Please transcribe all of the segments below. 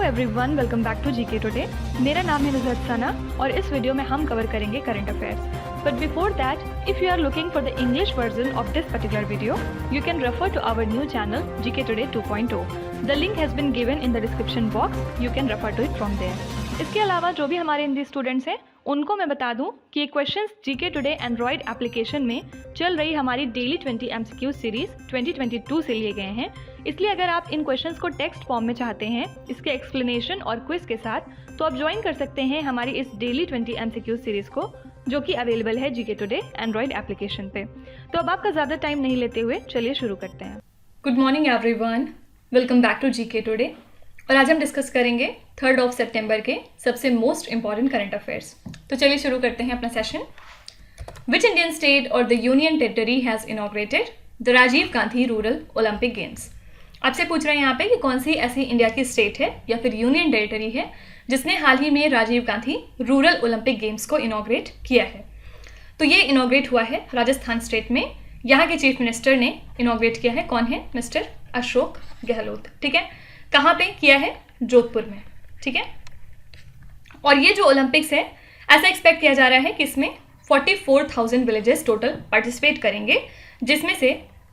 Everyone, welcome back to GK Today. मेरा नाम है नुज़हत सना और इस वीडियो में हम कवर करेंगे current affairs. But before that, if you are looking for the English version of this particular video, you can refer to our new channel GK Today 2.0। The link has been given in the description box, you can refer to it from there. इसके अलावा जो भी हमारे Hindi students हैं उनको मैं बता दूं कि ये questions GK today Android application में चल रही हमारी डेली 20 MCQ सीरीज 2022 से लिए गए हैं। इसलिए अगर आप इन क्वेश्चंस को टेक्स्ट फॉर्म में चाहते हैं इसके एक्सप्लेनेशन और क्विज के साथ, तो आप ज्वाइन कर सकते हैं हमारी इस डेली 20 MCQ सीरीज को, जो कि अवेलेबल है जीके टुडे एंड्रॉयड एप्लीकेशन पे। तो अब आपका ज़्यादा टाइम नहीं लेते हुए चलिए शुरू करते हैं। Good morning everyone, welcome back to GK Today. और आज हम डिस्कस करेंगे 3 सितंबर के सबसे मोस्ट इंपॉर्टेंट करंट अफेयर्स। तो चलिए शुरू करते हैं अपना सेशन। विच इंडियन स्टेट और the union territory has inaugurated the Rajiv Gandhi Rural Olympic Games. आपसे पूछ रहे हैं यहाँ पे कि कौन सी ऐसी इंडिया की स्टेट है या फिर यूनियन टेरिटरी है जिसने हाल ही में Rajiv Gandhi Rural Olympic Games को इनॉग्रेट किया है। तो ये इनॉग्रेट हुआ है राजस्थान स्टेट में। यहाँ के चीफ मिनिस्टर ने इनॉग्रेट किया है। कौन है? मिस्टर अशोक गहलोत। ठीक है, कहाँ पे किया है? जोधपुर में। ठीक है, और ये जो ओलंपिक्स है, ऐसा एक्सपेक्ट किया जा रहा है कि इसमें 44,000 विलेजेस टोटल पार्टिसिपेट करेंगे, जिसमें से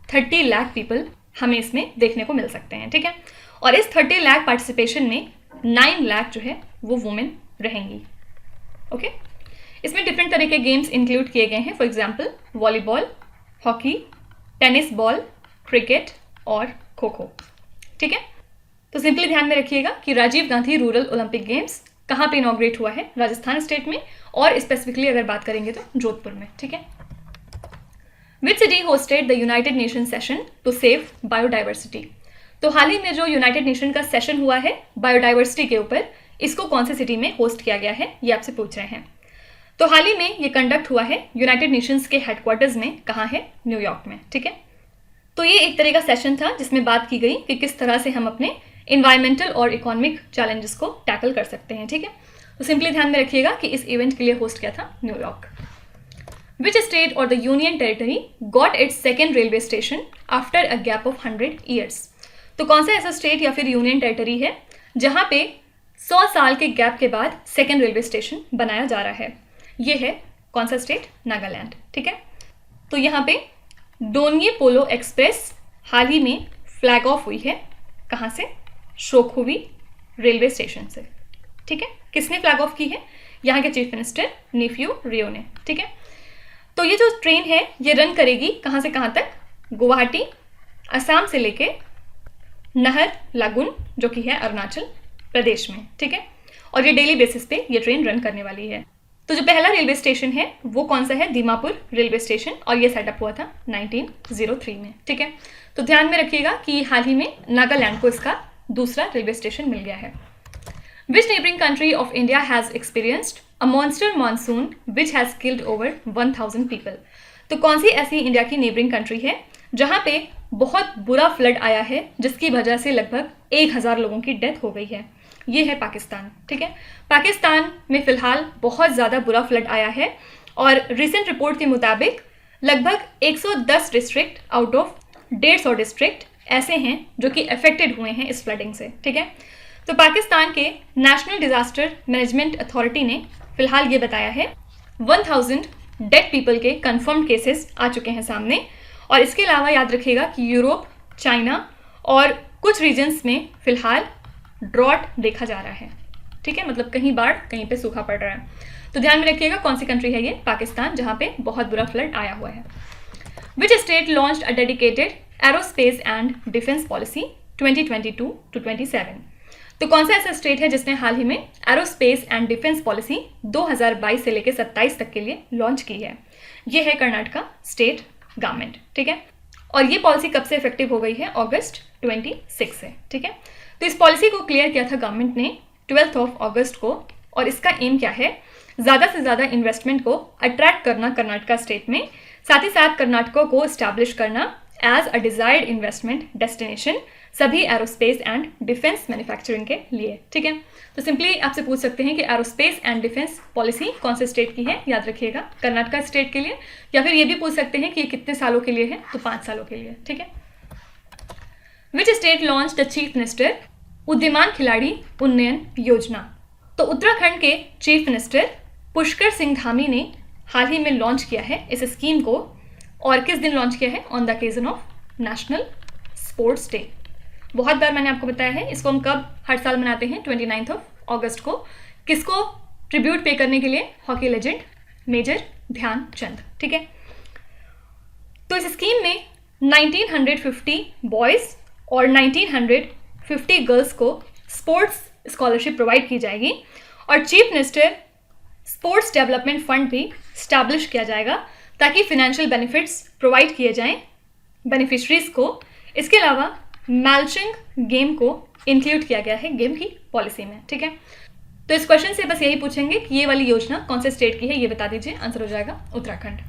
30 लाख पीपल हमें इसमें देखने को मिल सकते हैं। ठीक है, और इस 30 लाख पार्टिसिपेशन में 9 लाख जो है वो वुमेन रहेंगी। ओके, इसमें डिफरेंट तरह के गेम्स इंक्लूड किए गए हैं। For example volleyball, hockey, tennis ball, cricket और खो खो। ठीक है, तो सिंपली ध्यान में रखिएगा कि Rajiv Gandhi Rural Olympic Games कहाँ पे इनॉग्रेट हुआ है? राजस्थान स्टेट में, और स्पेसिफिकली अगर बात करेंगे तो जोधपुर में। ठीक है, which city hosted the United Nation session to save biodiversity. तो हाल ही में जो यूनाइटेड नेशन का सेशन हुआ है बायोडाइवर्सिटी के ऊपर, इसको कौन से सिटी में होस्ट किया गया है, ये आपसे पूछ रहे हैं। तो हाल ही में ये कंडक्ट हुआ है यूनाइटेड नेशंस के हेडक्वार्टर्स में। कहाँ है? न्यूयॉर्क में। ठीक है, तो ये एक तरह का सेशन था जिसमें बात की गई कि किस तरह से हम अपने इन्वायरमेंटल और इकोनॉमिक चैलेंजेस को टैकल कर सकते हैं। ठीक है, तो सिंपली ध्यान में रखिएगा कि इस इवेंट के लिए होस्ट किया था न्यूयॉर्क। विच स्टेट और the union territory got its second railway station after a gap of 100 years. तो कौन सा ऐसा स्टेट या फिर यूनियन टेरिटरी है जहाँ पे 100 साल के गैप के बाद सेकेंड रेलवे स्टेशन बनाया जा रहा है? ये है कौन सा स्टेट? नागालैंड। ठीक है, तो यहाँ पे डोन्ये पोलो एक्सप्रेस हाल ही में फ्लैग ऑफ हुई है। कहाँ से? शोखुवी रेलवे स्टेशन से। ठीक है, किसने फ्लैग ऑफ की है? यहाँ के चीफ मिनिस्टर नेफ्यू रियो ने। ठीक है, तो ये जो ट्रेन है ये रन करेगी कहाँ से कहाँ तक? गुवाहाटी, असम से लेके नहर लागुन, जो कि है अरुणाचल प्रदेश में। ठीक है, और ये डेली बेसिस पे ये ट्रेन रन करने वाली है। तो जो पहला रेलवे स्टेशन है वो कौन सा है? दीमापुर रेलवे स्टेशन, और ये सेटअप हुआ था 1903 में। ठीक है, तो ध्यान में रखिएगा कि हाल ही में नागालैंड को इसका दूसरा रेलवे स्टेशन मिल गया है। विच neighbouring country of India has experienced a monster monsoon which has killed over 1000 people. तो कौन सी ऐसी इंडिया की नेबरिंग कंट्री है जहाँ पे बहुत बुरा फ्लड आया है जिसकी वजह से लगभग 1000 लोगों की डेथ हो गई है? ये है पाकिस्तान। ठीक है, पाकिस्तान में फिलहाल बहुत ज़्यादा बुरा फ्लड आया है, और रिसेंट रिपोर्ट के मुताबिक लगभग 110 डिस्ट्रिक्ट आउट ऑफ 150 डिस्ट्रिक्ट ऐसे हैं जो कि अफेक्टेड हुए हैं इस फ्लडिंग से। ठीक है, तो पाकिस्तान के नेशनल डिजास्टर मैनेजमेंट अथॉरिटी ने फिलहाल ये बताया है 1000 डेड पीपल के कंफर्म केसेस आ चुके हैं सामने। और इसके अलावा याद रखिएगा कि यूरोप, चाइना और कुछ रीजन्स में फिलहाल ड्रॉट देखा जा रहा है। ठीक है, मतलब कहीं बाढ़, कहीं पे सूखा पड़ रहा है। तो ध्यान में रखिएगा कौन सी कंट्री है ये? पाकिस्तान, जहाँ पे बहुत बुरा फ्लड आया हुआ है। Which state launched a dedicated aerospace and defence policy 2022-27। तो कौन सा ऐसा स्टेट है जिसने हाल ही में एरोस्पेस एंड डिफेंस पॉलिसी 2022 से लेकर 27 तक के लिए लॉन्च की है? ये है कर्नाटका स्टेट गवर्नमेंट। ठीक है, और ये पॉलिसी कब से इफेक्टिव हो गई है? अगस्त 26 से। ठीक है, तो इस पॉलिसी को क्लियर किया था गवर्नमेंट ने 12 अगस्त को, और इसका एम क्या है? ज़्यादा से ज़्यादा इन्वेस्टमेंट को अट्रैक्ट करना कर्नाटका स्टेट में, साथ ही साथ कर्नाटका को इस्टेब्लिश करना as a desired investment destination सभी एरोस्पेस एंड डिफेंस मैन्युफैक्चरिंग के लिए। ठीक है, तो सिंपली आपसे पूछ सकते हैं कि एरोस्पेस एंड डिफेंस पॉलिसी कौन से स्टेट की है? याद रखिएगा कर्नाटका स्टेट के लिए, या फिर ये भी पूछ सकते हैं कि ये कितने सालों के लिए है? तो 5 सालों के लिए। ठीक है, which state launched the chief minister Udyaman Khiladi Unnayan Yojana. तो उत्तराखंड के चीफ मिनिस्टर पुष्कर सिंह धामी ने हाल ही में लॉन्च किया है इस स्कीम को, और किस दिन लॉन्च किया है? On the occasion of national sports day. बहुत बार मैंने आपको बताया है, इसको हम कब हर साल मनाते हैं? 29 अगस्त को। किसको ट्रिब्यूट पे करने के लिए? Hockey legend Major Dhyan Chand. ठीक है, तो इस स्कीम में 1950 बॉयज़ और 1950 गर्ल्स को स्पोर्ट्स स्कॉलरशिप प्रोवाइड की जाएगी, और chief minister sports development fund भी स्टैब्लिश किया जाएगा ताकि फिनेंशियल बेनिफिट्स प्रोवाइड किए जाएं बेनिफिशरीज को। इसके अलावा मैल्चिंग गेम को इंक्लूड किया गया है गेम की पॉलिसी में। ठीक है, तो इस क्वेश्चन से बस यही पूछेंगे कि ये वाली योजना कौन से स्टेट की है, ये बता दीजिए। आंसर हो जाएगा Uttarakhand.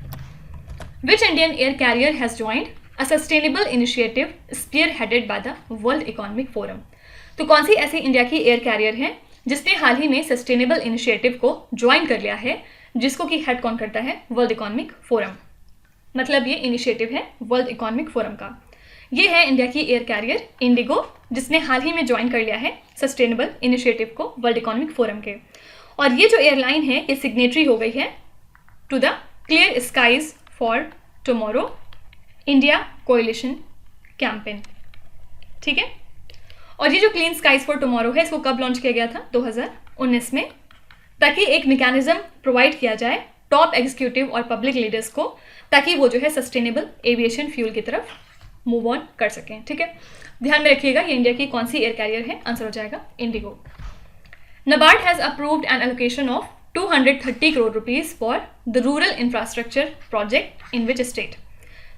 Which Indian air carrier has joined a sustainable initiative spearheaded by the World Economic Forum. तो कौन सी ऐसी इंडिया की एयर कैरियर है जिसने हाल ही में सस्टेनेबल इनिशिएटिव को ज्वाइन कर लिया है, जिसको कि हेड कौन करता है? World Economic forum. मतलब ये इनिशिएटिव है वर्ल्ड इकोनॉमिक फोरम का। ये है इंडिया की एयर कैरियर इंडिगो, जिसने हाल ही में ज्वाइन कर लिया है सस्टेनेबल इनिशिएटिव को वर्ल्ड इकोनॉमिक फोरम के। और ये जो एयरलाइन है ये सिग्नेटरी हो गई है to the Clear Skies for Tomorrow India Coalition campaign. ठीक है, और ये जो क्लीन स्काइज फॉर टुमारो है, इसको कब लॉन्च किया गया था? 2019 में, ताकि एक मैकेनिज्म प्रोवाइड किया जाए टॉप एग्जीक्यूटिव और पब्लिक लीडर्स को, ताकि वो जो है सस्टेनेबल एविएशन फ्यूल की तरफ मूव ऑन कर सकें। ठीक है, ध्यान में रखिएगा ये इंडिया की कौन सी एयर कैरियर है। आंसर हो जाएगा Indigo. NABARD has approved N allocation of 230 crore rupees for the rural infrastructure project in which state.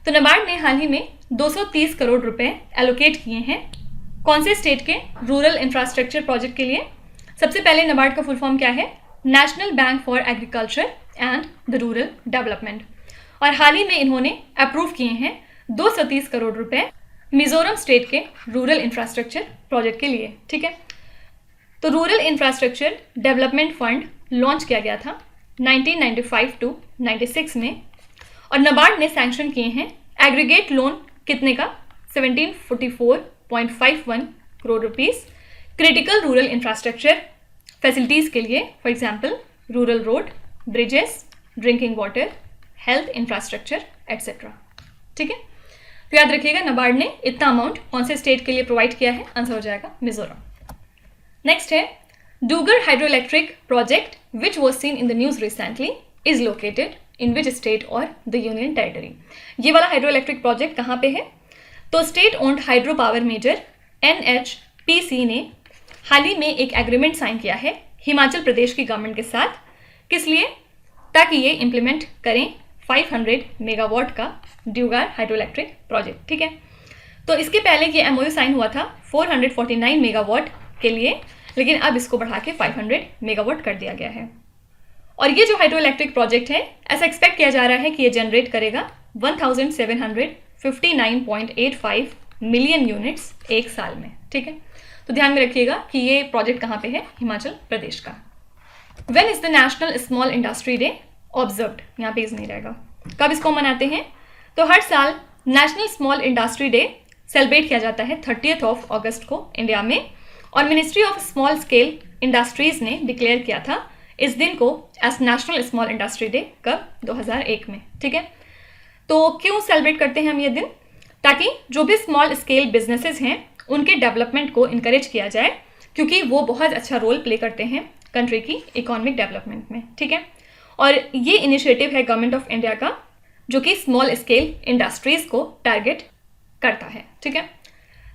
तो NABARD ने हाल ही में 230 करोड़ रुपए एलोकेट किए हैं कौन से स्टेट के रूरल इंफ्रास्ट्रक्चर प्रोजेक्ट के लिए? सबसे पहले NABARD का फुल फॉर्म क्या है? National bank for agriculture and the rural development. और हाल ही में इन्होंने अप्रूव किए हैं 230 करोड़ रुपए मिजोरम स्टेट के रूरल इंफ्रास्ट्रक्चर प्रोजेक्ट के लिए। ठीक है, तो rural infrastructure development fund launch किया गया था 1995 टू 96 में, और NABARD ने सैंक्शन किए हैं एग्रीगेट लोन कितने का? 1744.51 crore rupees critical rural infrastructure facilities के लिए, for example rural road, bridges, drinking water, health infrastructure etcetera. ठीक है, तो याद रखिएगा NABARD ने इतना अमाउंट कौन से स्टेट के लिए प्रोवाइड किया है? आंसर हो जाएगा मिजोरम। नेक्स्ट है Dugar hydroelectric project which was seen in the news recently is located in which state और द यूनियन टेरिटरी। ये वाला हाइड्रोइलेक्ट्रिक प्रोजेक्ट कहाँ पे है? तो state owned hydro power major NHPC ने हाल ही में एक एग्रीमेंट साइन किया है हिमाचल प्रदेश की गवर्नमेंट के साथ। किस लिए? ताकि ये इम्प्लीमेंट करें 500 मेगावाट का ड्यूगार हाइड्रोइलेक्ट्रिक प्रोजेक्ट। ठीक है, तो इसके पहले ये MOU साइन हुआ था 449 मेगावाट के लिए, लेकिन अब इसको बढ़ा के 500 मेगावाट कर दिया गया है। और ये जो हाइड्रोइलेक्ट्रिक प्रोजेक्ट है, ऐसा एक्सपेक्ट किया जा रहा है कि ये जनरेट करेगा 1759.85 मिलियन यूनिट्स एक साल में। ठीक है, तो ध्यान में रखिएगा कि ये प्रोजेक्ट कहाँ पे है? हिमाचल प्रदेश का। When is the National Small Industry Day observed? यहाँ पेज नहीं रहेगा। कब इसको मनाते हैं? तो हर साल National Small Industry Day celebrate किया जाता है 30 अगस्त को इंडिया में, और ministry of small scale industries ने डिक्लेयर किया था इस दिन को as National Small Industry Day. कब? 2001 में। ठीक है, तो क्यों सेलिब्रेट करते हैं हम ये दिन? ताकि जो भी स्मॉल स्केल बिजनेसेस हैं उनके डेवलपमेंट को इनकरेज किया जाए, क्योंकि वो बहुत अच्छा रोल प्ले करते हैं कंट्री की इकोनॉमिक डेवलपमेंट में। ठीक है, और ये इनिशिएटिव है गवर्नमेंट ऑफ इंडिया का जो कि स्मॉल स्केल इंडस्ट्रीज को टारगेट करता है। ठीक है,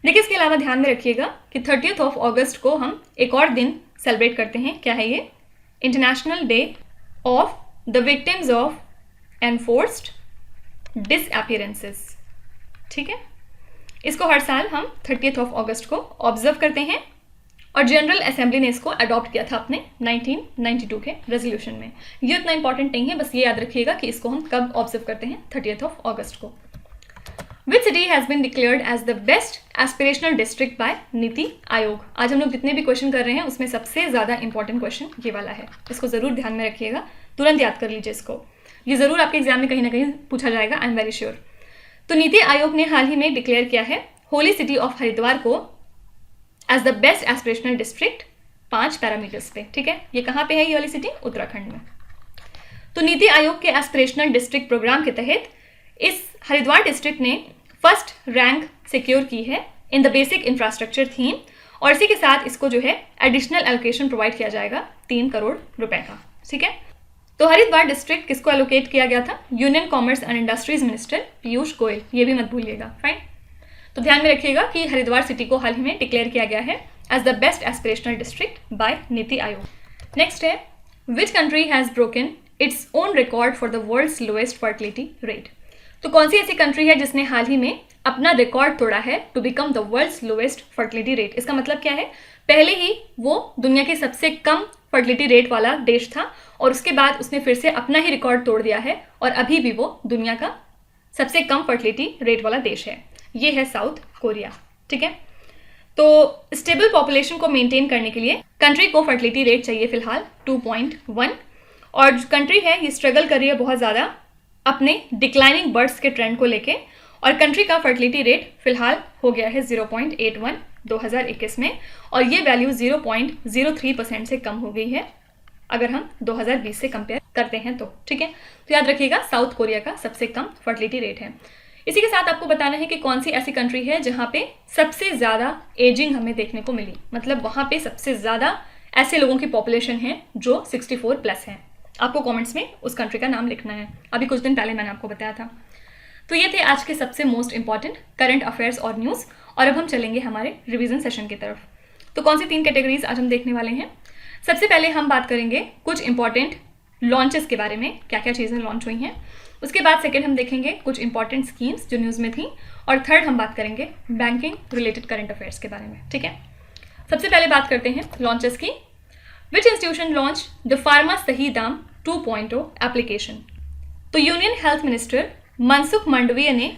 देखिए इसके अलावा ध्यान में रखिएगा कि 30 अगस्त को हम एक और दिन सेलिब्रेट करते हैं। क्या है ये? International day of the victims of enforced disappearances. ठीक है, इसको हर साल हम 30 अगस्त को ऑब्जर्व करते हैं, और जनरल असेंबली ने इसको अडॉप्ट किया था अपने 1992 के रेजोल्यूशन में। ये उतना इंपॉर्टेंट नहीं है, बस ये याद रखिएगा कि इसको हम कब ऑब्जर्व करते हैं? 30 अगस्त को। Which city has been declared as the best aspirational district by NITI Aayog? आज हम लोग जितने भी क्वेश्चन कर रहे हैं उसमें सबसे ज़्यादा इंपॉर्टेंट क्वेश्चन ये वाला है, इसको ज़रूर ध्यान में रखिएगा, तुरंत याद कर लीजिए इसको, ये ज़रूर आपके एग्जाम में कहीं ना कहीं पूछा जाएगा, आई एम वेरी श्योर। तो नीति आयोग ने हाल ही में डिक्लेयर किया है होली सिटी ऑफ हरिद्वार को as the best aspirational district 5 parameters पे। ठीक है, ये कहाँ पे है ये वाली सिटी? उत्तराखंड में। तो नीति आयोग के एस्पिरेशनल डिस्ट्रिक्ट प्रोग्राम के तहत इस हरिद्वार डिस्ट्रिक्ट ने फर्स्ट रैंक सिक्योर की है in the basic infrastructure theme, और इसी के साथ इसको जो है एडिशनल एलोकेशन प्रोवाइड किया जाएगा 3 करोड़ रुपए का। ठीक है, तो हरिद्वार डिस्ट्रिक्ट किसको एलोकेट किया गया था? Union commerce and industries minister Piyush Goyal, ये भी मत भूलिएगा। फाइन, तो ध्यान में रखिएगा कि हरिद्वार सिटी को हाल ही में डिक्लेयर किया गया है as the best aspirational district by NITI Aayog. Next है, which country has broken its own record for the world's lowest fertility rate? तो कौन सी ऐसी कंट्री है जिसने हाल ही में अपना रिकॉर्ड तोड़ा है to become the world's lowest fertility rate? इसका मतलब क्या है? पहले ही वो दुनिया के सबसे कम फर्टिलिटी रेट वाला देश था और उसके बाद उसने फिर से अपना ही रिकॉर्ड तोड़ दिया है और अभी भी वो दुनिया का सबसे कम फर्टिलिटी रेट वाला देश है। ये है साउथ कोरिया। ठीक है, तो स्टेबल पॉपुलेशन को मेंटेन करने के लिए कंट्री को फर्टिलिटी रेट चाहिए फिलहाल 2.1, और जो कंट्री है ये स्ट्रगल कर रही है बहुत ज़्यादा अपने डिक्लाइनिंग बर्ड्स के ट्रेंड को लेके, और कंट्री का फर्टिलिटी रेट फिलहाल हो गया है 0.81 2021 में, और ये वैल्यू 0.03% से कम हो गई है अगर हम 2020 से कंपेयर करते हैं तो। ठीक है, तो याद रखिएगा साउथ कोरिया का सबसे कम फर्टिलिटी रेट है। इसी के साथ आपको बताना है कि कौन सी ऐसी कंट्री है जहाँ पे सबसे ज़्यादा एजिंग हमें देखने को मिली, मतलब वहाँ पे सबसे ज़्यादा ऐसे लोगों की पॉपुलेशन है जो 64 प्लस हैं। आपको कमेंट्स में उस कंट्री का नाम लिखना है, अभी कुछ दिन पहले मैंने आपको बताया था। तो ये थे आज के सबसे मोस्ट इंपॉर्टेंट करंट अफेयर्स और न्यूज़, और अब हम चलेंगे हमारे रिवीजन सेशन की तरफ। तो कौन सी 3 कैटेगरीज आज हम देखने वाले हैं? सबसे पहले हम बात करेंगे कुछ इंपॉर्टेंट लॉन्चेस के बारे में, क्या क्या चीज़ें लॉन्च हुई हैं। उसके बाद सेकेंड हम देखेंगे कुछ इंपॉर्टेंट स्कीम्स जो न्यूज़ में थी, और थर्ड हम बात करेंगे बैंकिंग रिलेटेड करंट अफेयर्स के बारे में। ठीक है, सबसे पहले बात करते हैं लॉन्चेस की। विच इंस्टीट्यूशन लॉन्च द फार्मा सही दाम 2.0 एप्लीकेशन? तो union health minister Mansukh Mandaviya ने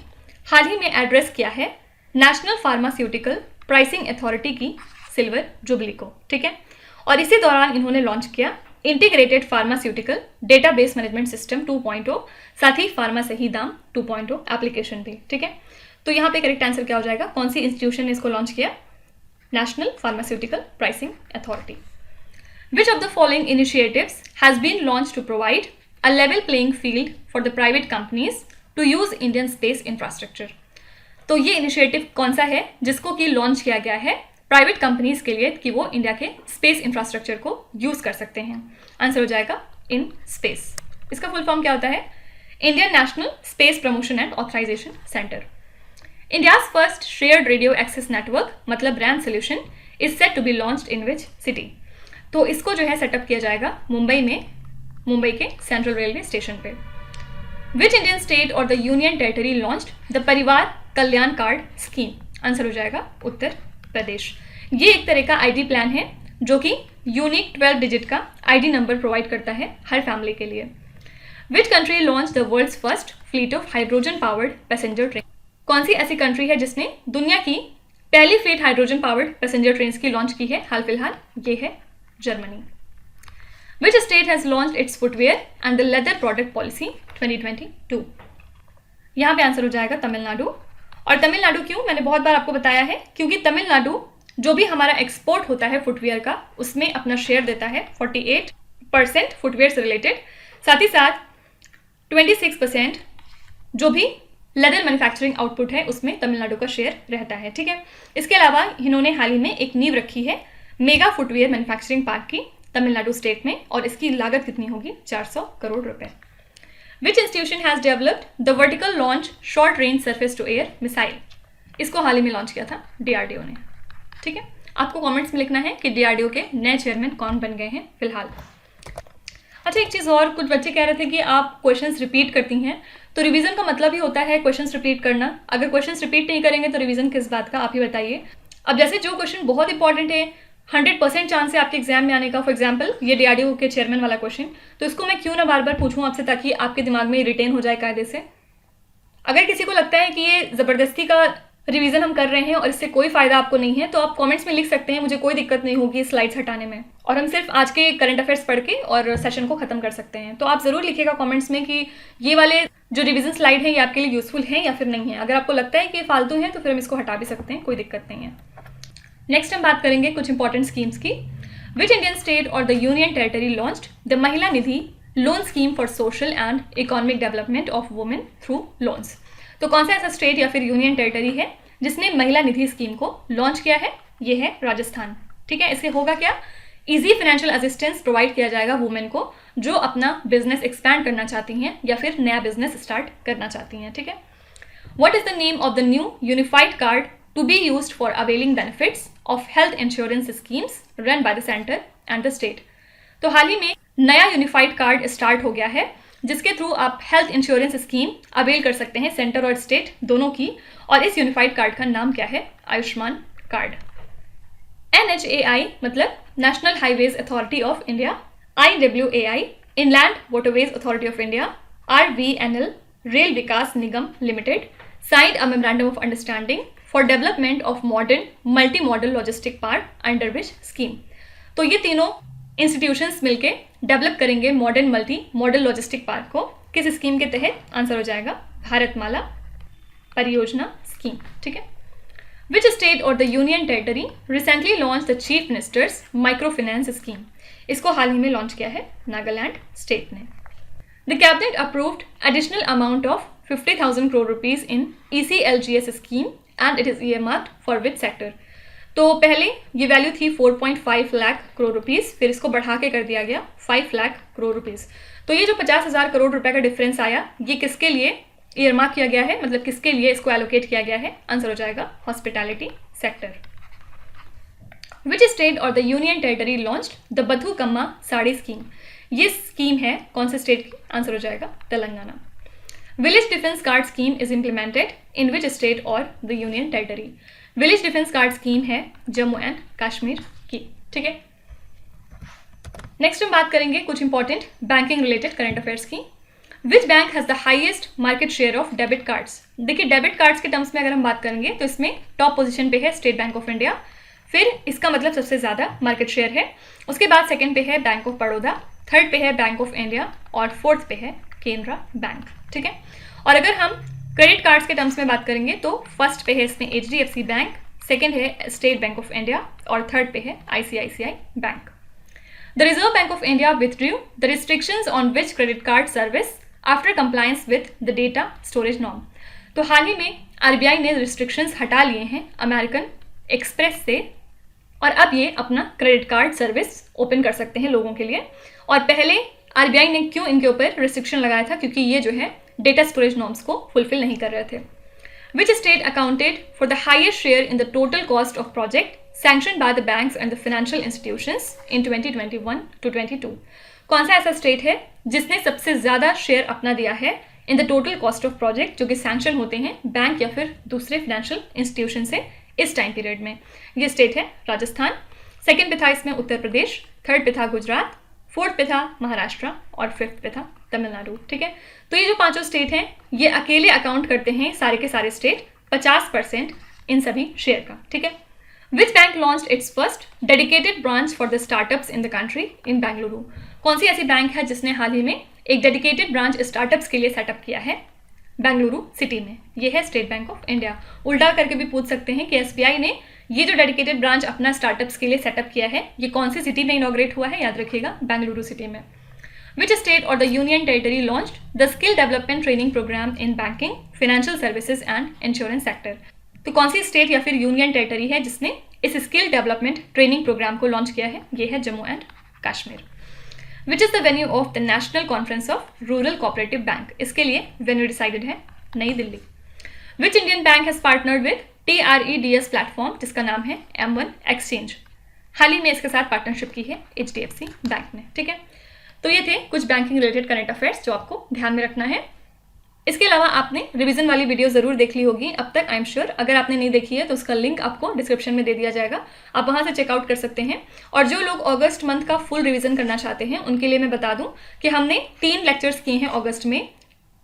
हाल ही में एड्रेस किया है नेशनल फार्मास्यूटिकल प्राइसिंग अथॉरिटी की सिल्वर जुबली को। ठीक है, और इसी दौरान इन्होंने लॉन्च किया integrated pharmaceutical database management system 2.0, साथ ही फार्मा सही दाम 2.0 एप्लीकेशन भी। ठीक है, तो यहाँ पे करेक्ट आंसर क्या हो जाएगा? कौन सी इंस्टीट्यूशन ने इसको लॉन्च किया? National pharmaceutical pricing authority. Which of the following initiatives has been launched to provide a level playing field for the private companies to use Indian space infrastructure? तो ये initiative कौन सा है जिसको कि लॉन्च किया गया है प्राइवेट कंपनीज के लिए कि वो इंडिया के स्पेस इंफ्रास्ट्रक्चर को यूज कर सकते हैं? आंसर हो जाएगा इन स्पेस। इसका फुल फॉर्म क्या होता है? Indian National Space Promotion and Authorisation Centre. India's first shared radio access network मतलब RAN solution is set to be launched in which city? तो इसको जो है सेटअप किया जाएगा मुंबई में, मुंबई के सेंट्रल रेलवे स्टेशन पे। विच इंडियन स्टेट और the union territory launched the परिवार कल्याण कार्ड स्कीम? आंसर हो जाएगा उत्तर प्रदेश। ये एक तरह का आईडी प्लान है जो कि यूनिक 12 डिजिट का आईडी नंबर प्रोवाइड करता है हर फैमिली के लिए। Which country launch the world's first fleet of hydrogen powered passenger train? कौन सी ऐसी कंट्री है जिसने दुनिया की पहली fleet hydrogen powered passenger train की लॉन्च की है हाल फिलहाल? ये है Germany. Which state has launched its footwear and the leather product policy 2022? यहाँ पे आंसर हो जाएगा तमिलनाडु। और तमिलनाडु क्यों? मैंने बहुत बार आपको बताया है क्योंकि तमिलनाडु जो भी हमारा एक्सपोर्ट होता है फुटवेयर का उसमें अपना शेयर देता है 48% फुटवेयर से रिलेटेड, साथ ही साथ 26% जो भी लेदर मैन्युफैक्चरिंग आउटपुट है उसमें तमिलनाडु का शेयर रहता है। ठीक है, इसके अलावा इन्होंने हाल ही में एक नींव रखी है मेगा फुटवेयर मैन्युफैक्चरिंग पार्क की तमिलनाडु स्टेट में, और इसकी लागत कितनी होगी? 400 करोड़ रुपए। Which institution has developed the vertical launch short range surface to air missile? इसको हाल ही में लॉन्च किया था डीआरडीओ ने। ठीक है, आपको कमेंट्स में लिखना है कि डीआरडीओ के नए चेयरमैन कौन बन गए हैं फिलहाल। अच्छा, एक चीज़ और, कुछ बच्चे कह रहे थे कि आप क्वेश्चंस रिपीट करती हैं, तो रिवीजन का मतलब ही होता है क्वेश्चंस रिपीट करना। अगर क्वेश्चंस रिपीट नहीं करेंगे तो रिवीजन किस बात का, आप ही बताइए। अब जैसे जो क्वेश्चन बहुत इंपॉर्टेंट है, 100% चांस है आपके एग्जाम में आने का, फॉर एग्जाम्पल ये डीआरडीओ के चेयरमैन वाला क्वेश्चन, तो इसको मैं क्यों ना बार बार पूछूं आपसे ताकि आपके दिमाग में रिटेन हो जाए कायदे से। अगर किसी को लगता है कि ये ज़बरदस्ती का रिवीजन हम कर रहे हैं और इससे कोई फायदा आपको नहीं है, तो आप कमेंट्स में लिख सकते हैं, मुझे कोई दिक्कत नहीं होगी स्लाइड्स हटाने में, और हम सिर्फ आज के करंट अफेयर्स पढ़ के और सेशन को खत्म कर सकते हैं। तो आप ज़रूर लिखिएगा कमेंट्स में कि ये वाले जो रिवीजन स्लाइड है ये आपके लिए यूजफुल है या फिर नहीं है। अगर आपको लगता है कि ये फालतू है तो फिर हम इसको हटा भी सकते हैं, कोई दिक्कत नहीं है। नेक्स्ट हम बात करेंगे कुछ इंपॉर्टेंट स्कीम्स की। विच इंडियन स्टेट और the union territory launched the Mahila Nidhi loan scheme for social and economic development of women through loans. तो कौन सा ऐसा स्टेट या फिर यूनियन टेरिटरी है जिसने महिला निधि स्कीम को लॉन्च किया है? ये है राजस्थान। ठीक है, इससे होगा क्या? इजी फाइनेंशियल असिस्टेंस प्रोवाइड किया जाएगा वुमेन को जो अपना बिजनेस एक्सपैंड करना चाहती हैं या फिर नया बिजनेस स्टार्ट करना चाहती हैं। ठीक है, what is the name of the new unified card to be used for availing benefits of health insurance schemes run by the centre and the state. तो हाल ही में नया यूनिफाइड कार्ड स्टार्ट हो गया है जिसके थ्रू आप हेल्थ इंश्योरेंस स्कीम अवेल कर सकते हैं, सेंटर और स्टेट दोनों की। और इस यूनिफाइड कार्ड का नाम क्या है? आयुष्मान कार्ड। NHAI मतलब national highways authority of India, IWAI inland waterways authority of India, RVNL rail Vikas Nigam limited signed a memorandum of understanding for development of modern multi modal logistic park under which scheme. तो ये तीनों institutions मिलके develop करेंगे modern multi modal logistic park को। किस scheme के तहत? Answer हो जाएगा भारतमाला परियोजना स्कीम। ठीक है, विच स्टेट और the union territory recently launch the chief ministers micro finance scheme. इसको हाल ही में लॉन्च किया है नागालैंड स्टेट ने। The cabinet approved additional amount of 50,000 crore rupees in ECLGS scheme and it is earmarked for which sector. तो पहले ये वैल्यू थी 4.5 लाख करोड़ रुपीस, फिर इसको बढ़ा के कर दिया गया 5 लाख करोड़ रुपीस। तो ये जो 50,000 करोड़ रुपए का डिफरेंस आया, ये किसके लिए ईयरमार्क किया गया है, मतलब किसके लिए इसको एलोकेट किया गया है? आंसर हो जाएगा हॉस्पिटैलिटी सेक्टर। विच स्टेट और the union territory launched the Bathukamma sari scheme. ये स्कीम है कौन से स्टेट की? आंसर हो जाएगा Telangana. Village defence card scheme is implemented in which state और the union territory. Village defence card scheme है जम्मू एंड कश्मीर की। ठीक है, नेक्स्ट हम बात करेंगे कुछ important banking related current affairs की। Which bank has the highest market share of debit cards. देखिए, डेबिट कार्ड्स के टर्म्स में अगर हम बात करेंगे तो इसमें टॉप पोजीशन पे है स्टेट बैंक ऑफ इंडिया, फिर इसका मतलब सबसे ज़्यादा मार्केट शेयर है। उसके बाद सेकंड पे है बैंक ऑफ बड़ौदा, थर्ड पे है बैंक ऑफ इंडिया और फोर्थ पे है केनरा बैंक। ठीक है, और अगर हम क्रेडिट कार्ड्स के टर्म्स में बात करेंगे तो फर्स्ट पे है इसमें HDFC बैंक, सेकंड है स्टेट बैंक ऑफ इंडिया और थर्ड पे है ICICI bank. The reserve bank of India withdrew the restrictions on which credit card service after compliance with the data storage norm. तो हाल ही में RBI ने restrictions हटा लिए हैं अमेरिकन एक्सप्रेस से और अब ये अपना क्रेडिट कार्ड सर्विस ओपन कर सकते हैं लोगों के लिए। और पहले RBI ने क्यों इनके ऊपर रिस्ट्रिक्शन लगाया था? क्योंकि ये जो है डेटा स्टोरेज नॉर्म्स को फुलफिल नहीं कर रहे थे। Which state accounted for the highest share in the total cost of project sanctioned by the banks and the financial institutions in 2021 to 22। कौन सा ऐसा स्टेट है जिसने सबसे ज़्यादा शेयर अपना दिया है in the total cost of project जो कि सैंक्शन होते हैं बैंक या फिर दूसरे फाइनेंशियल इंस्टीट्यूशन से इस टाइम पीरियड में? ये स्टेट है राजस्थान। सेकेंड पे था इसमें उत्तर प्रदेश, थर्ड पे था गुजरात, फोर्थ पे था महाराष्ट्र और फिफ्थ पे था तमिलनाडु। ठीक है, तो ये जो पांचों स्टेट हैं ये अकेले अकाउंट करते हैं सारे के सारे स्टेट 50% इन सभी शेयर का। ठीक है, which bank launched it's first dedicated branch for the startups in the country in Bengaluru. कौन सी ऐसी बैंक है जिसने हाल ही में एक डेडिकेटेड ब्रांच स्टार्टअप्स के लिए सेटअप किया है बेंगलुरु सिटी में? ये है स्टेट बैंक ऑफ इंडिया। उल्टा करके भी पूछ सकते हैं कि SBI ने ये जो डेडिकेटेड ब्रांच अपना स्टार्टअप्स के लिए सेटअप किया है ये कौन सी सिटी में इनॉग्रेट हुआ है? याद रखिएगा, बेंगलुरु सिटी में। विच स्टेट और the union territory launched the skill development training programme in banking financial services and insurance sector. तो कौन सी स्टेट या फिर यूनियन टेरिटरी है जिसने इस स्किल डेवलपमेंट ट्रेनिंग प्रोग्राम को लॉन्च किया है? ये है Jammu and Kashmir. Which is the venue of the national conference of rural cooperative bank. इसके लिए वेन्यू डिसाइडेड है नई Delhi. Which Indian bank has partnered with TREDS platform जिसका नाम है M1 एक्सचेंज। हाल ही में इसके साथ पार्टनरशिप की है HDFC बैंक ने। ठीक है, तो ये थे कुछ बैंकिंग रिलेटेड करंट अफेयर्स जो आपको ध्यान में रखना है। इसके अलावा आपने रिवीजन वाली वीडियो जरूर देख ली होगी अब तक, आई एम श्योर। अगर आपने नहीं देखी है तो उसका लिंक आपको डिस्क्रिप्शन में दे दिया जाएगा, आप वहां से चेकआउट कर सकते हैं। और जो लोग अगस्त मंथ का फुल रिवीजन करना चाहते हैं उनके लिए मैं बता दूं कि हमने 3 लेक्चर्स किए हैं अगस्त में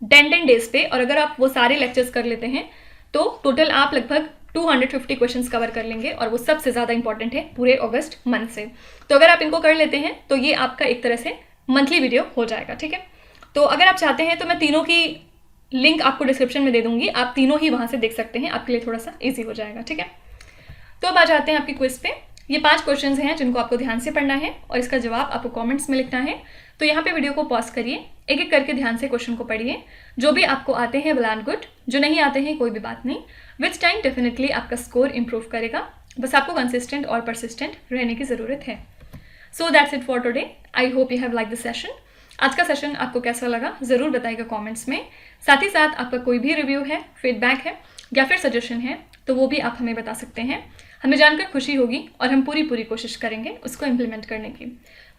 10 डेज पे, और अगर आप वो सारे लेक्चर्स कर लेते हैं तो टोटल आप लगभग 250 क्वेश्चंस कवर कर लेंगे, और वो सबसे ज़्यादा इंपॉर्टेंट है पूरे अगस्त मंथ से। तो अगर आप इनको कर लेते हैं तो ये आपका एक तरह से मंथली वीडियो हो जाएगा। ठीक है, तो अगर आप चाहते हैं तो मैं तीनों की लिंक आपको डिस्क्रिप्शन में दे दूंगी, आप तीनों ही वहाँ से देख सकते हैं, आपके लिए थोड़ा सा ईजी हो जाएगा। ठीक है, तो अब आ जाते हैं आपकी क्विज पे। ये 5 क्वेश्चंस हैं जिनको आपको ध्यान से पढ़ना है और इसका जवाब आपको कमेंट्स में लिखना है। तो यहाँ पे वीडियो को पॉज करिए, एक एक करके ध्यान से क्वेश्चन को पढ़िए। जो भी आपको आते हैं वेल एंड गुड, जो नहीं आते हैं कोई भी बात नहीं। विच टाइम डेफिनेटली आपका स्कोर इंप्रूव करेगा, बस आपको कंसिस्टेंट और परसिस्टेंट रहने की ज़रूरत है। So that's it for today. I hope you have like the session. आज का सेशन आपको कैसा लगा ज़रूर बताइएगा कमेंट्स में। साथ ही साथ आपका कोई भी रिव्यू है, फीडबैक है या फिर सजेशन है तो वो भी आप हमें बता सकते हैं। हमें जानकर खुशी होगी और हम पूरी कोशिश करेंगे उसको इम्प्लीमेंट करने की।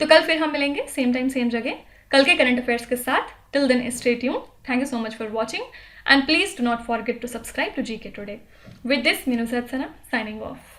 तो कल फिर हम मिलेंगे सेम टाइम सेम जगह कल के करंट अफेयर्स के साथ। Till then stay tuned. Thank you so much for watching and please do not forget to subscribe to GK today. With this Meenu Satsana signing of.